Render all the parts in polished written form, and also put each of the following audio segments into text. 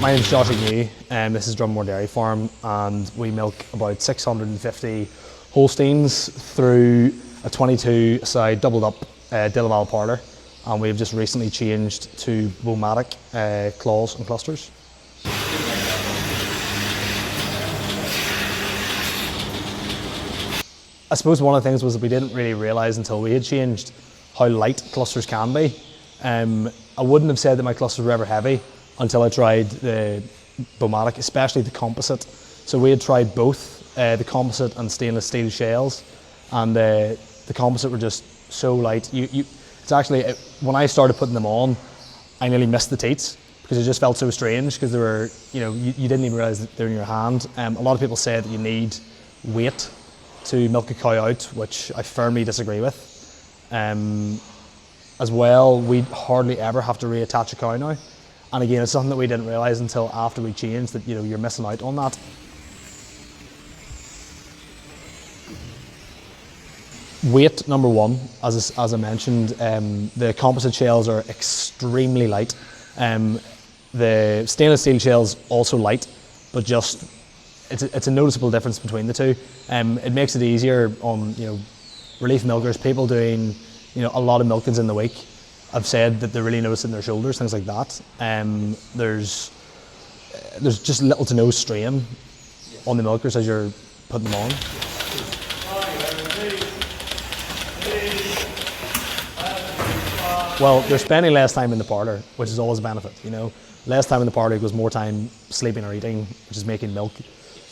My name is Agnew, and this is Drummondmore Dairy Farm, and we milk about 650 Holsteins through a 22-side doubled up DeLaval parlour, and we've just recently changed to BouMatic claws and clusters. I suppose one of the things was that we didn't really realise until we had changed how light clusters can be. I wouldn't have said that my clusters were ever heavy until I tried the BouMatic, especially the composite. So we had tried both the composite and stainless steel shells, and the composite were just so light. It's actually, when I started putting them on, I nearly missed the teats because it just felt so strange because they were, you didn't even realise that they're in your hand. A lot of people say that you need weight to milk a cow out, which I firmly disagree with. As well, we hardly ever have to reattach a cow now. And again, it's something that we didn't realise until after we changed that you're missing out on that. Weight, number one, as I mentioned, the composite shells are extremely light. The stainless steel shells also light, but just it's a noticeable difference between the two. It makes it easier on relief milkers, people doing a lot of milkings in the week. I've said that they really notice it in their shoulders, things like that. There's just little to no strain on the milkers as you're putting them on. Well, they're spending less time in the parlour, which is always a benefit. Less time in the parlour equals more time sleeping or eating, which is making milk.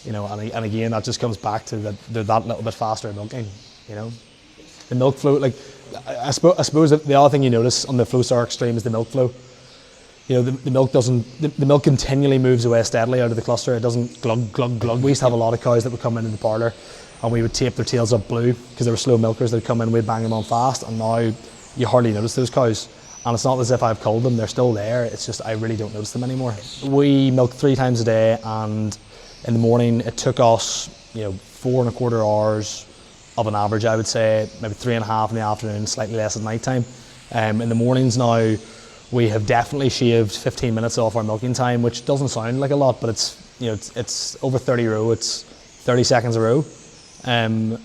And again, that just comes back to that they're that little bit faster at milking. The milk flow, I suppose the other thing you notice on the Flo-Star Xtreme is the milk flow. The milk continually moves away steadily out of the cluster. It doesn't glug, glug, glug. We used to have a lot of cows that would come into the parlour and we would tape their tails up blue because they were slow milkers. They'd come in, we'd bang them on fast, and now you hardly notice those cows. And it's not as if I've culled them, they're still there. It's just I really don't notice them anymore. We milk 3 times a day, and in the morning it took us 4¼ hours of an average, I would say, maybe 3½ in the afternoon, slightly less at night time. In the mornings now, we have definitely shaved 15 minutes off our milking time, which doesn't sound like a lot, but it's over 30 row, it's 30 seconds a row. And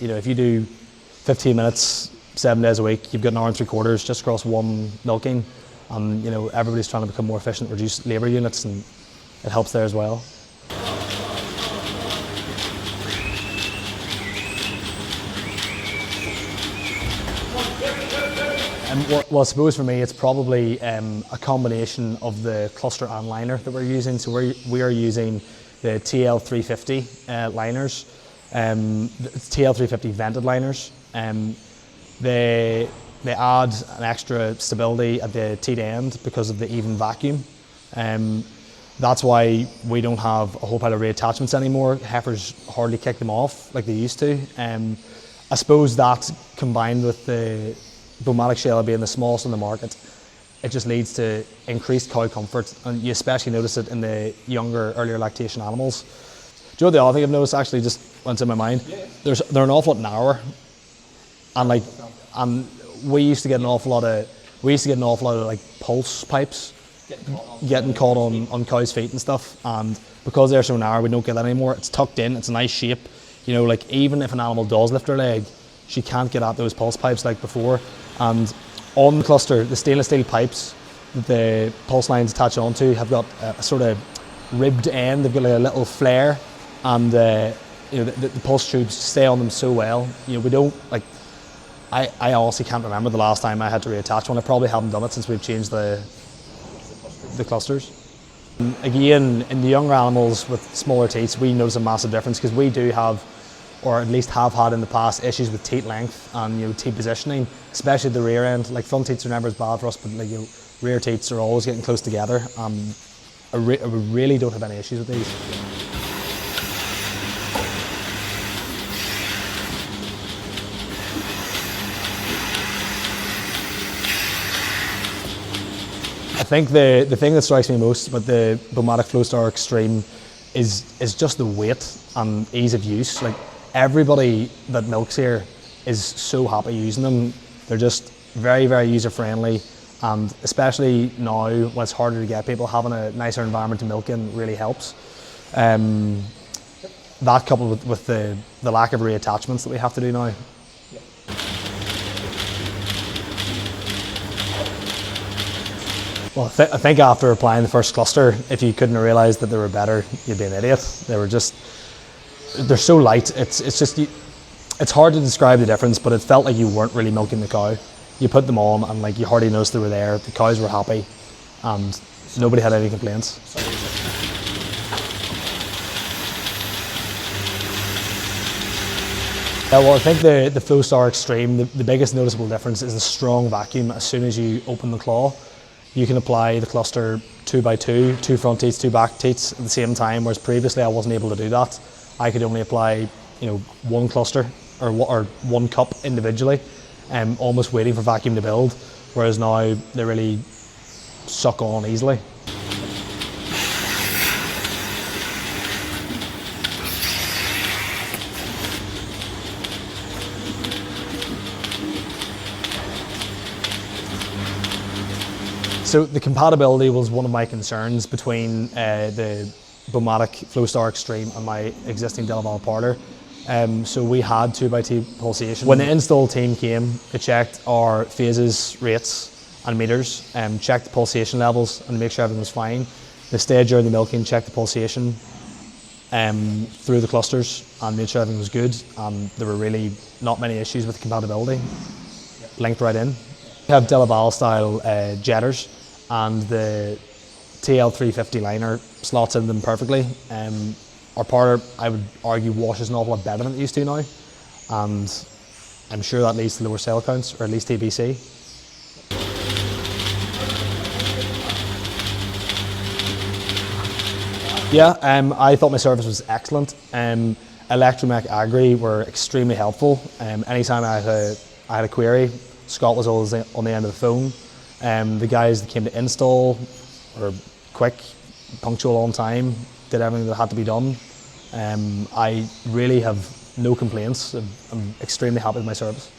if you do 15 minutes, 7 days a week, you've got 1 hour and 3/4 just across one milking. And everybody's trying to become more efficient, reduce labour units, and it helps there as well. Well, I suppose for me it's probably a combination of the cluster and liner that we're using. So we are using the TL350 liners, TL350 vented liners. They add an extra stability at the teat end because of the even vacuum. That's why we don't have a whole pile of reattachments anymore. Heifers hardly kick them off like they used to. I suppose that combined with the BouMatic shell being the smallest on the market, it just leads to increased cow comfort, and you especially notice it in the younger, earlier lactation animals. Do you know the other thing I've noticed actually just went in my mind? They're an awful lot narrower, and we used to get an awful lot of pulse pipes getting caught on cows' feet and stuff, and because they're so narrow we don't get that anymore. It's tucked in, it's a nice shape. Even if an animal does lift her leg, she can't get at those pulse pipes like before. And on the cluster, the stainless steel pipes that the pulse lines attach onto have got a sort of ribbed end. They've got a little flare, and the pulse tubes stay on them so well. We don't I honestly can't remember the last time I had to reattach one. I probably haven't done it since we've changed the clusters. Again, in the younger animals with smaller teats, we notice a massive difference because we do have, or at least have had in the past, issues with teat length and teat positioning, especially the rear end. Front teats are never as bad for us, but rear teats are always getting close together. I really don't have any issues with these. I think the thing that strikes me most about the BouMatic Flo-Star Xtreme is just the weight and ease of use. Everybody that milks here is so happy using them. They're just very, very user friendly, and especially now when it's harder to get people, having a nicer environment to milk in really helps. That coupled with the lack of reattachments that we have to do now. Well, I think after applying the first cluster, if you couldn't have realised that they were better, you'd be an idiot. They're so light. It's hard to describe the difference, but it felt like you weren't really milking the cow. You put them on and like you hardly noticed they were there. The cows were happy, and nobody had any complaints. Well, I think the Flo-Star Xtreme, the biggest noticeable difference is the strong vacuum. As soon as you open the claw, you can apply the cluster 2x2, 2 front teats, 2 back teats at the same time, whereas previously I wasn't able to do that. I could only apply, one cluster or one cup individually, almost waiting for vacuum to build, whereas now they really suck on easily. So the compatibility was one of my concerns between the BouMatic Flo-Star Xtreme and my existing DeLaval parlour. So we had 2x2 pulsation. When the install team came, they checked our phases, rates and meters, checked the pulsation levels and make sure everything was fine. They stayed during the milking, checked the pulsation through the clusters and made sure everything was good. There were really not many issues with the compatibility. Linked right in. We have DeLaval style jetters, and the TL350 liner slots in them perfectly. Our parlour, I would argue, washes an awful lot better than it used to now, and I'm sure that leads to lower sale counts, or at least TBC. Yeah, I thought my service was excellent. Electromech Agri were extremely helpful. Anytime I had a query, Scott was always on the end of the phone. The guys that came to install were quick, punctual, on time, did everything that had to be done. I really have no complaints. I'm extremely happy with my service.